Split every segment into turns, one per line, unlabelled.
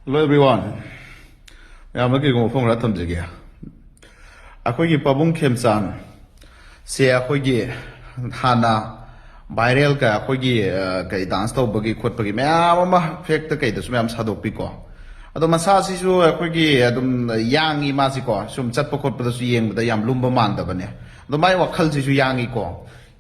Hello everyone. ꯌꯥꯝꯅ ꯀꯩꯒꯨꯝꯕ ꯃꯐꯝ ꯈꯔ ꯊꯝꯖꯒꯦ. ꯑꯩꯈꯣꯏꯒꯤ ꯄꯥꯕꯨꯡ ꯈꯦꯝꯆꯥꯟ ꯁꯦ ꯑꯩꯈꯣꯏꯒꯤ ꯍꯥꯟꯅ ꯚꯥꯏꯔꯦꯜ ꯀ ꯑꯩꯈꯣꯏꯒꯤ ꯀꯩ ꯗꯥꯟꯁ ꯇꯧꯕꯒꯤ ꯈꯣꯠꯄꯒꯤ ꯃꯌꯥꯝ ꯑꯃ ꯐꯦꯛꯇ ꯀꯩꯗꯁꯨ ꯃꯌꯥꯝ ꯁꯥꯗꯣꯛꯄꯤꯀꯣ. ꯑꯗꯣ ꯃꯁꯥꯁꯤꯁꯨ ꯑꯩꯈꯣꯏꯒꯤ ꯑꯗꯨꯝ ꯌꯥꯡꯉꯤ ꯃꯥꯁꯤꯀꯣ. ꯁꯨꯝ ꯆꯠꯄ ꯈꯣꯠꯄꯗꯁꯨ ꯌꯦꯡꯕꯗ ꯌꯥꯝ ꯂꯨꯝꯕ ꯃꯥꯟꯗꯕꯅꯦ. ꯑꯗꯣ ꯃꯥꯏ ꯋꯥꯈꯜꯁꯤꯁꯨ ꯌꯥꯡꯉꯤꯀꯣ.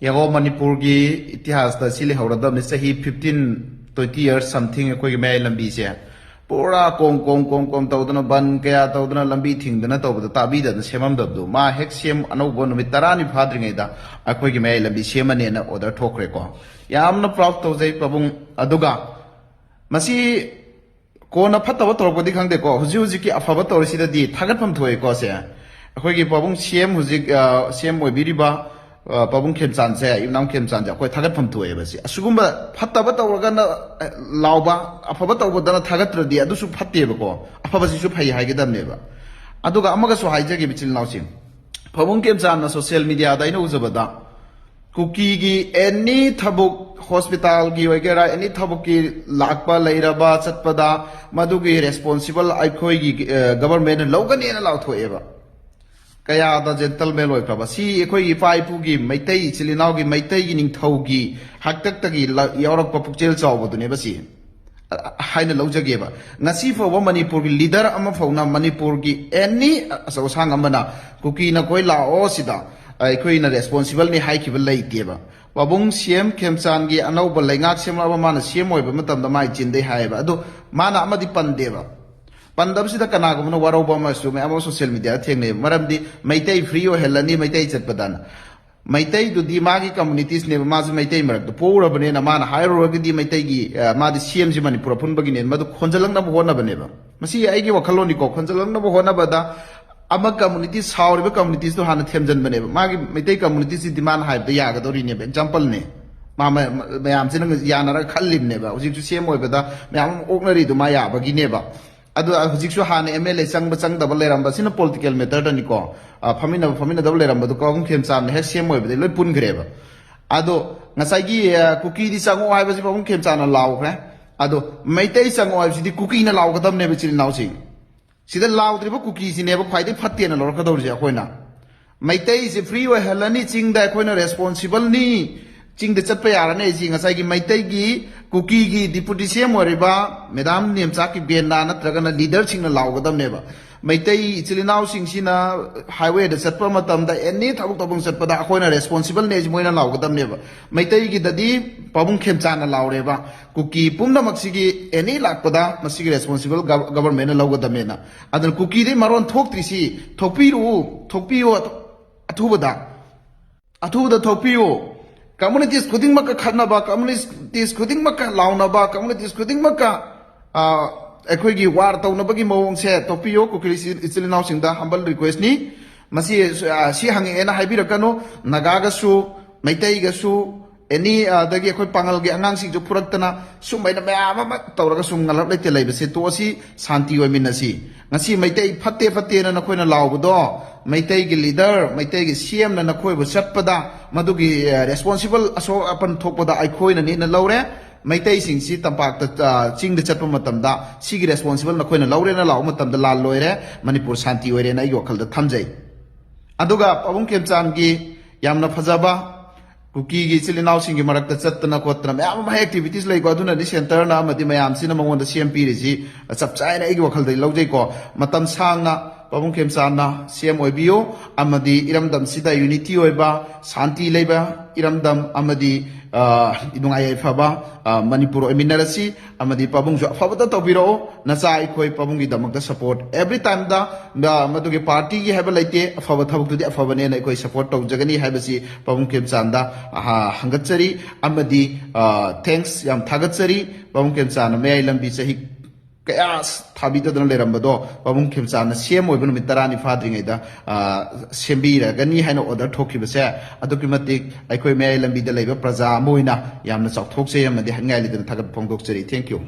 ꯌꯦꯡꯉꯣ ꯃꯅꯤꯄꯨꯔꯒꯤ ꯏꯇꯤꯍꯥꯁꯇ ꯁꯤ ꯂꯩꯍꯧꯔꯗꯕꯅꯤ ꯆꯍꯤ 15-20 years something ꯑꯩꯈꯣꯏꯒꯤ ꯃꯌꯥꯏ ꯂꯝꯕꯤꯁꯦ. ꯄꯨꯔꯥ ꯀꯣꯝ ꯇꯧꯗꯅ ꯕꯟ ꯀꯌꯥ ꯇꯧꯗꯅ ꯂꯝꯕꯤ ꯊꯤꯡꯗꯅ ꯇꯧꯕꯗ ꯇꯥꯕꯤꯗꯅ ꯁꯦꯝꯃꯝꯗꯕꯗꯣ ꯃꯥ ꯍꯦꯛ ꯁꯦꯝ ꯑꯅꯧꯕ ꯅꯨꯃꯤꯠ 10ꯅꯤ ꯐꯥꯗ꯭ꯔꯤꯉꯩꯗ ꯑꯩꯈꯣꯏꯒꯤ ꯃꯌꯥꯏ ꯂꯝꯕꯤ ꯁꯦꯝꯃꯅꯦꯅ ꯑꯣꯔꯗꯔ ꯊꯣꯛꯈ꯭ꯔꯦꯀꯣ. ꯌꯥꯝꯅ ꯄ꯭ꯔꯥꯎꯗ ꯇꯧꯖꯩ ꯄꯥꯕꯨꯡ. ꯑꯗꯨꯒ ꯃꯁꯤ ꯀꯣꯟꯅ ꯐꯠꯇꯕ ꯇꯧꯔꯛꯄꯗꯤ ꯈꯪꯗꯦꯀꯣ. ꯍꯧꯖꯤꯛꯀꯤ ꯑꯐꯕ ꯇꯧꯔꯤꯁꯤꯗꯗꯤ ꯊꯥꯒꯠꯐꯝ ꯊꯣꯛꯑꯦꯀꯣ ꯁꯦ. ꯑꯩꯈꯣꯏꯒꯤ ꯄꯥꯕꯨꯡ ꯁꯤꯑꯦꯝ ꯍꯧꯖꯤꯛ ꯁꯤꯑꯦꯝ ꯑꯣꯏꯕꯤꯔꯤꯕ ꯄꯥꯕꯨꯡ ꯈꯦꯝꯆꯥꯟꯁꯦ ꯌꯨꯝꯅꯥꯝ ꯈꯦꯝꯆꯥꯟꯁꯦ ꯑꯩꯈꯣꯏ ꯊꯥꯒꯠꯐꯝ ꯊꯣꯛꯑꯦꯕ ꯁꯤ. ꯑꯁꯤꯒꯨꯝꯕ ꯐꯠꯇꯕ ꯇꯧꯔꯒꯅ ꯂꯥꯎꯕ, ꯑꯐꯕ ꯇꯧꯕꯗꯅ ꯊꯥꯒꯠꯇ꯭ꯔꯗꯤ ꯑꯗꯨꯁꯨ ꯐꯠꯇꯦꯕꯀꯣ. ꯑꯐꯕꯁꯤꯁꯨ ꯐꯩ ꯍꯥꯏꯒꯗꯕꯅꯦꯕ. ꯑꯗꯨꯒ ꯑꯃꯒꯁꯨ ꯍꯥꯏꯖꯒꯦ ꯏꯆꯤꯜ ꯏꯅꯥꯎꯁꯤꯡ. ꯄꯥꯕꯨꯡ ꯈꯦꯝꯆꯥꯟꯅ ꯁꯣꯁꯤꯌꯦꯜ ꯃꯤꯗꯤꯌꯥꯗ ꯑꯩꯅ ꯎꯖꯕꯗ ꯀꯨꯀꯤꯒꯤ ꯑꯦꯅꯤ ꯊꯕꯛ ꯍꯣꯁꯄꯤꯇꯥꯜꯒꯤ ꯑꯣꯏꯒꯦꯔꯥ ꯑꯦꯅꯤ ꯊꯕꯛꯀꯤ ꯂꯥꯛꯄ ꯂꯩꯔꯕ ꯆꯠꯄꯗ ꯃꯗꯨꯒꯤ ꯔꯦꯁꯄꯣꯟꯁꯤꯕꯜ ꯑꯩꯈꯣꯏꯒꯤ ꯒꯕꯔꯟꯃꯦꯟꯠꯅ ꯂꯧꯒꯅꯦꯅ ꯂꯥꯎꯊꯣꯛꯑꯦꯕ. ꯀꯌꯥꯗ ꯖꯦꯟꯇꯜꯃꯦꯟ ꯑꯣꯏꯈ꯭ꯔꯕ. ꯁꯤ ꯑꯩꯈꯣꯏꯒꯤ ꯏꯄꯥ ꯏꯄꯨꯒꯤ ꯃꯩꯇꯩ ꯏꯆꯤꯜ ꯏꯅꯥꯎꯒꯤ ꯃꯩꯇꯩꯒꯤ ꯅꯤꯡꯊꯧꯒꯤ ꯍꯥꯛꯇꯛꯇꯒꯤ ꯌꯥꯎꯔꯛꯄ ꯄꯨꯛꯆꯦꯜ ꯆꯥꯎꯕꯗꯨꯅꯦꯕ ꯁꯤ ꯍꯥꯏꯅ ꯂꯧꯖꯒꯦꯕ. ꯉꯁꯤ ꯐꯥꯎꯕ ꯃꯅꯤꯄꯨꯔꯒꯤ ꯂꯤꯗꯔ ꯑꯃ ꯐꯥꯎꯅ ꯃꯅꯤꯄꯨꯔꯒꯤ ꯑꯦꯅꯤ ꯑꯆꯧ ꯑꯁꯥꯡ ꯑꯃꯅ ꯀꯨꯀꯤꯅ ꯀꯣꯏ ꯂꯥꯛꯑꯣ ꯁꯤꯗ ꯑꯩꯈꯣꯏꯅ ꯔꯦꯁꯄꯣꯟꯁꯤꯕꯜꯅꯤ ꯍꯥꯏꯈꯤꯕ ꯂꯩꯇꯦꯕ. ꯄꯥꯕꯨꯡ ꯁꯤꯑꯦꯝ ꯈꯦꯝꯆꯥꯟꯒꯤ ꯑꯅꯧꯕ ꯂꯩꯉꯥꯛ ꯁꯦꯝꯂꯛꯑꯕ ꯃꯥꯅ ꯁꯤꯑꯦꯝ ꯑꯣꯏꯕ ꯃꯇꯝꯗ ꯃꯥꯏ ꯆꯤꯟꯗꯩ ꯍꯥꯏꯌꯦꯕ. ꯑꯗꯣ ꯃꯥꯅ ꯑꯃꯗꯤ ꯄꯟꯗꯦꯕ. ꯄꯟꯗꯕꯁꯤꯗ ꯀꯅꯥꯒꯨꯝꯕꯅ ꯋꯥꯔꯧꯕ ꯑꯃꯁꯨ ꯃꯌꯥꯝ ꯑꯃ ꯁꯣꯁꯤꯌꯦꯜ ꯃꯤꯗꯤꯌꯥꯗ ꯊꯦꯡꯅꯩꯕ. ꯃꯔꯝꯗꯤ ꯃꯩꯇꯩ ꯐ꯭ꯔꯤ ꯑꯣꯏꯍꯜꯂꯅꯤ ꯃꯩꯇꯩ ꯆꯠꯄꯗꯅ. ꯃꯩꯇꯩꯗꯨꯗꯤ ꯃꯥꯒꯤ ꯀꯝꯃꯨꯅꯤꯇꯤꯁꯅꯦꯕ. ꯃꯥꯁꯨ ꯃꯩꯇꯩ ꯃꯔꯛꯇ ꯄꯣꯛꯎꯔꯕꯅꯤꯅ ꯃꯥꯅ ꯍꯥꯏꯔꯨꯔꯒꯗꯤ ꯃꯩꯇꯩꯒꯤ ꯃꯥꯗꯤ ꯁꯤꯑꯦꯝꯁꯤ ꯃꯅꯤꯄꯨꯔ ꯑꯄꯨꯟꯕꯒꯤꯅꯦ ꯃꯗꯨ ꯈꯣꯟꯖꯜꯂꯛꯅꯕ ꯍꯣꯠꯅꯕꯅꯦꯕ. ꯃꯁꯤ ꯑꯩꯒꯤ ꯋꯥꯈꯜꯂꯣꯟꯅꯤꯀꯣ. ꯈꯣꯟꯖꯜꯂꯛꯅꯕ ꯍꯣꯠꯅꯕꯗ ꯑꯃ ꯀꯝꯃꯨꯅꯤꯇꯤ ꯁꯥꯎꯔꯤꯕ ꯀꯝꯃꯨꯅꯤꯇꯤꯁꯇꯣ ꯍꯥꯟꯅ ꯊꯦꯝꯖꯤꯟꯕꯅꯦꯕ. ꯃꯥꯒꯤ ꯃꯩꯇꯩ ꯀꯝꯃꯨꯅꯤꯇꯤꯁꯤꯗꯤ ꯃꯥꯅ ꯍꯥꯏꯕꯗ ꯌꯥꯒꯗꯧꯔꯤꯅꯦꯕ. ꯑꯦꯛꯖꯥꯝꯄꯜꯅꯦ. ꯃꯌꯥꯝꯁꯤꯅ ꯌꯥꯅꯔꯒ ꯈꯜꯂꯤꯕꯅꯦꯕ. ꯍꯧꯖꯤꯛꯁꯨ ꯁꯤꯑꯦꯝ ꯑꯣꯏꯕꯗ ꯃꯌꯥꯝ ꯑꯃ ꯑꯣꯛꯅꯔꯤꯗꯣ ꯃꯥ ꯌꯥꯕꯒꯤꯅꯦꯕ. ꯑꯗꯨ ꯍꯧꯖꯤꯛꯁꯨ ꯍꯥꯟꯅ MLA ꯆꯪꯕ ꯆꯪꯗꯕ ꯂꯩꯔꯝꯕ ꯁꯤꯅ ꯄꯣꯂꯤꯇꯤꯀꯦꯜ ꯃꯦꯇꯔꯗꯅꯤꯀꯣ. ꯐꯝꯃꯤꯟꯅꯗꯕ ꯂꯩꯔꯝꯕꯗꯣ ꯄꯥꯕꯨꯡ ꯈꯦꯝꯆꯥꯟꯅ ꯍꯦꯛ ꯁꯤꯑꯦꯝ ꯑꯣꯏꯕꯗꯩ ꯂꯣꯏ ꯄꯨꯟꯈ꯭ꯔꯦꯕ. ꯑꯗꯣ ꯉꯁꯥꯏꯒꯤ ꯀꯨꯀꯤꯗꯤ ꯆꯪꯉꯛꯑꯣ ꯍꯥꯏꯕꯁꯤ ꯄꯥꯕꯨꯡ ꯈꯦꯝꯆꯥꯟꯅ ꯂꯥꯎꯈ꯭ꯔꯦ. ꯑꯗꯣ ꯃꯩꯇꯩ ꯆꯪꯉꯛꯑꯣ ꯍꯥꯏꯕꯁꯤꯗꯤ ꯀꯨꯀꯤꯅ ꯂꯥꯎꯒꯗꯕꯅꯦꯕ ꯏꯆꯤꯜ ꯏꯅꯥꯎꯁꯤꯡ. ꯁꯤꯗ ꯂꯥꯎꯗ꯭ꯔꯤꯕ ꯀꯨꯀꯤꯁꯤꯅꯦꯕ ꯈ꯭ꯋꯥꯏꯗꯒꯤ ꯐꯠꯇꯦꯅ ꯂꯧꯔꯛꯀꯗꯧꯔꯤꯁꯦ ꯑꯩꯈꯣꯏꯅ. ꯃꯩꯇꯩꯁꯤ ꯐ꯭ꯔꯤ ꯑꯣꯏꯍꯜꯂꯅꯤ ꯆꯤꯡꯗ ꯑꯩꯈꯣꯏꯅ ꯔꯦꯁꯄꯣꯟꯁꯤꯕꯜꯅꯤ. ꯆꯤꯡꯗ ꯆꯠꯄ ꯌꯥꯔꯅꯤ ꯑꯩꯁꯤ ꯉꯁꯥꯏꯒꯤ ꯃꯩꯇꯩꯒꯤ ꯀꯨꯀꯤꯒꯤ ꯗꯤꯄꯨꯇꯤ ꯁꯤꯑꯦꯝ ꯑꯣꯏꯔꯤꯕ ꯃꯦꯗꯥꯝ ꯅꯦꯝꯆꯥꯛꯀꯤ ꯕꯦꯟꯅ ꯅꯠꯇ꯭ꯔꯒꯅ ꯂꯤꯗꯔꯁꯤꯡꯅ ꯂꯥꯎꯒꯗꯕꯅꯦꯕ. ꯃꯩꯇꯩ ꯏꯆꯤꯜ ꯏꯅꯥꯎꯁꯤꯡꯁꯤꯅ ꯍꯥꯏꯋꯦꯗ ꯆꯠꯄ ꯃꯇꯝꯗ ꯑꯦꯅꯤ ꯊꯕꯛ ꯇꯧꯐꯝ ꯆꯠꯄꯗ ꯑꯩꯈꯣꯏꯅ ꯔꯦꯁꯄꯣꯟꯁꯤꯕꯜꯅꯦ ꯃꯣꯏꯅ ꯂꯥꯎꯒꯗꯕꯅꯦꯕ. ꯃꯩꯇꯩꯒꯤꯗꯗꯤ ꯄꯥꯕꯨꯡ ꯈꯦꯝꯆꯥꯟꯅ ꯂꯥꯎꯔꯦꯕ. ꯀꯨꯀꯤ ꯄꯨꯝꯅꯃꯛꯁꯤꯒꯤ ꯑꯦꯅꯤ ꯂꯥꯛꯄꯗ ꯃꯁꯤꯒꯤ ꯔꯦꯁꯄꯣꯟꯁꯤꯕꯜ ꯒꯕꯔꯟꯃꯦꯟꯠꯅ ꯂꯧꯒꯗꯕꯅꯦꯅ. ꯑꯗꯨꯅ ꯀꯨꯀꯤꯗꯩ ꯃꯔꯣꯟ ꯊꯣꯛꯇ꯭ꯔꯤꯁꯤ ꯊꯣꯛꯄꯤꯌꯨ ꯑꯊꯨꯕꯗ ꯊꯣꯛꯄꯤꯌꯨ. ꯀꯝꯃꯨꯅꯤꯇꯤꯁ ꯈꯨꯗꯤꯡꯃꯛꯀ ꯈꯠꯅꯕ, ꯀꯝꯃꯨꯅꯤꯇꯤꯁ ꯈꯨꯗꯤꯡꯃꯛꯀ ꯂꯥꯎꯅꯕ, ꯀꯝꯃꯨꯅꯤꯇꯤꯁ ꯈꯨꯗꯤꯡꯃꯛꯀ ꯑꯩꯈꯣꯏꯒꯤ ꯋꯥꯔ ꯇꯧꯅꯕꯒꯤ ꯃꯑꯣꯡꯁꯦ ꯇꯣꯛꯄꯤꯌꯨ. ꯀꯨꯀꯤ ꯏꯆꯤꯜ ꯏꯅꯥꯎꯁꯤꯡꯗ ꯍꯝꯕꯜ ꯔꯤꯀ꯭ꯋꯦꯁꯅꯤ. ꯃꯁꯤ ꯁꯤ ꯍꯪꯉꯛꯑꯦꯅ ꯍꯥꯏꯕꯤꯔꯛꯀꯅꯨ. ꯅꯥꯒꯥꯒꯁꯨ ꯃꯩꯇꯩꯒꯁꯨ ꯑꯦꯅꯤ ꯑꯗꯒꯤ ꯑꯩꯈꯣꯏ ꯄꯥꯡꯒꯜꯒꯤ ꯑꯉꯥꯡꯁꯤꯡꯁꯨ ꯐꯨꯔꯛꯇꯅ ꯁꯨꯝꯕꯩꯅ ꯃꯌꯥꯝ ꯑꯃ ꯇꯧꯔꯒ ꯁꯨꯝ ꯉꯜꯂꯛ ꯂꯩꯇꯦ ꯂꯩꯕꯁꯦ ꯇꯣꯛꯑꯁꯤ. ꯁꯥꯟꯇꯤ ꯑꯣꯏꯃꯤꯟꯅꯁꯤ. ꯉꯁꯤ ꯃꯩꯇꯩ ꯐꯠꯇꯦꯅ ꯅꯈꯣꯏꯅ ꯂꯥꯎꯕꯗꯣ ꯃꯩꯇꯩꯒꯤ ꯂꯤꯗꯔ ꯃꯩꯇꯩꯒꯤ ꯁꯤꯑꯦꯝꯅ ꯅꯈꯣꯏꯕꯨ ꯆꯠꯄꯗ ꯃꯗꯨꯒꯤ ꯔꯦꯁꯄꯣꯟꯁꯤꯕꯜ ꯑꯁꯣꯛ ꯑꯄꯟ ꯊꯣꯛꯄꯗ ꯑꯩꯈꯣꯏꯅꯅꯦꯅ ꯂꯧꯔꯦ. ꯃꯩꯇꯩꯁꯤꯡꯁꯤ ꯇꯝꯄꯥꯛꯇ ꯆꯤꯡꯗ ꯆꯠꯄ ꯃꯇꯝꯗ ꯁꯤꯒꯤ ꯔꯦꯁꯄꯣꯟꯁꯤꯕꯜ ꯅꯈꯣꯏꯅ ꯂꯧꯔꯦꯅ ꯂꯥꯎꯕ ꯃꯇꯝꯗ ꯂꯥꯜ ꯂꯣꯏꯔꯦ. ꯃꯅꯤꯄꯨꯔ ꯁꯥꯟꯇꯤ ꯑꯣꯏꯔꯦꯅ ꯑꯩꯒꯤ ꯋꯥꯈꯜꯗ ꯊꯝꯖꯩ. ꯑꯗꯨꯒ ꯄꯥꯕꯨꯡ ꯈꯦꯝꯆꯥꯟꯒꯤ ꯌꯥꯝꯅ ꯐꯖꯕ ꯀꯨꯀꯤꯒꯤ ꯏꯆꯤꯜ ꯏꯅꯥꯎꯁꯤꯡꯒꯤ ꯃꯔꯛꯇ ꯆꯠꯇꯅ ꯈꯣꯠꯇꯅ ꯃꯌꯥꯝ ꯑꯃ ꯑꯦꯛꯇꯤꯚꯤꯇꯤꯁ ꯂꯩꯀꯣ. ꯑꯗꯨꯅꯗꯤ ꯁꯦꯟꯇꯔꯅ ꯑꯃꯗꯤ ꯃꯌꯥꯝꯁꯤꯅ ꯃꯉꯣꯟꯗ ꯁꯤꯑꯦꯝ ꯄꯤꯔꯤꯁꯤ ꯆꯞ ꯆꯥꯏꯅ ꯑꯩꯒꯤ ꯋꯥꯈꯜꯗꯗꯤ ꯂꯧꯖꯩꯀꯣ. ꯃꯇꯝ ꯁꯥꯡꯅ ꯄꯥꯕꯨꯡ ꯈꯦꯝꯆꯥꯟꯅ ꯁꯤꯑꯦꯝ ꯑꯣꯏꯕꯤꯌꯨ. ꯑꯃꯗꯤ ꯏꯔꯝꯗꯝꯁꯤꯗ ꯌꯨꯅꯤꯇꯤ ꯑꯣꯏꯕ, ꯁꯥꯟꯇꯤ ꯂꯩꯕ ꯏꯔꯝꯗꯝ ꯑꯃꯗꯤ ꯅꯨꯡꯉꯥꯏ ꯌꯥꯏꯐꯕ ꯃꯅꯤꯄꯨꯔ ꯑꯣꯏꯃꯤꯟꯅꯔꯁꯤ. ꯑꯃꯗꯤ ꯄꯥꯕꯨꯡꯁꯨ ꯑꯐꯕꯇ ꯇꯧꯕꯤꯔꯛꯑꯣ. ꯅꯆꯥ ꯑꯩꯈꯣꯏ ꯄꯥꯕꯨꯡꯒꯤꯗꯃꯛꯇ ꯁꯄꯣꯔꯠ ꯑꯦꯕ꯭ꯔꯤ ꯇꯥꯏꯝꯗ ꯃꯗꯨꯒꯤ ꯄꯥꯔꯇꯤꯒꯤ ꯍꯥꯏꯕ ꯂꯩꯇꯦ. ꯑꯐꯕ ꯊꯕꯛꯇꯨꯗꯤ ꯑꯐꯕꯅꯦꯅ ꯑꯩꯈꯣꯏ ꯁꯄꯣꯔꯠ ꯇꯧꯖꯒꯅꯤ ꯍꯥꯏꯕꯁꯤ ꯄꯥꯕꯨꯡ ꯈꯦꯝꯆꯥꯟꯗ ꯍꯪꯒꯠꯆꯔꯤ. ꯑꯃꯗꯤ ꯊꯦꯡꯛꯁ ꯌꯥꯝ ꯊꯥꯒꯠꯆꯔꯤ. ꯄꯥꯕꯨꯡ ꯈꯦꯝꯆꯥꯟꯅ ꯃꯌꯥꯏ ꯂꯝꯕꯤ ꯆꯍꯤ ꯀꯌా ꯊꯥꯕꯤꯗꯗꯅ ꯂꯩꯔꯝꯕꯗꯣ ꯄꯥꯕꯨꯡ ꯈꯦꯝꯆꯥꯟꯅ ꯁꯤꯑꯦꯝ ꯑꯣꯏꯕ ꯅꯨꯃꯤꯠ 10ꯅꯤ ꯐꯥꯗ꯭ꯔꯤꯉꯩꯗ ꯁꯦꯝꯕꯤꯔꯒꯅꯤ ꯍꯥꯏꯅ ꯑꯣꯔꯗꯔ ꯊꯣꯛꯈꯤꯕꯁꯦ ꯑꯗꯨꯛꯀꯤ ꯃꯇꯤꯛ ꯑꯩꯈꯣꯏ ꯃꯌꯥꯏ ꯂꯝꯕꯤꯗ ꯂꯩꯕ ꯄ꯭ꯔꯖꯥ ꯑꯃ ꯑꯣꯏꯅ ꯌꯥꯝꯅ ꯆꯥꯎꯊꯣꯛꯆꯩ ꯑꯃꯗꯤ ꯍꯥꯏꯅꯤꯡꯉꯥꯏ ꯂꯩꯇꯅ ꯊꯥꯒꯠꯄ ꯐꯣꯡꯗꯣꯛꯆꯔꯤ. Thank you.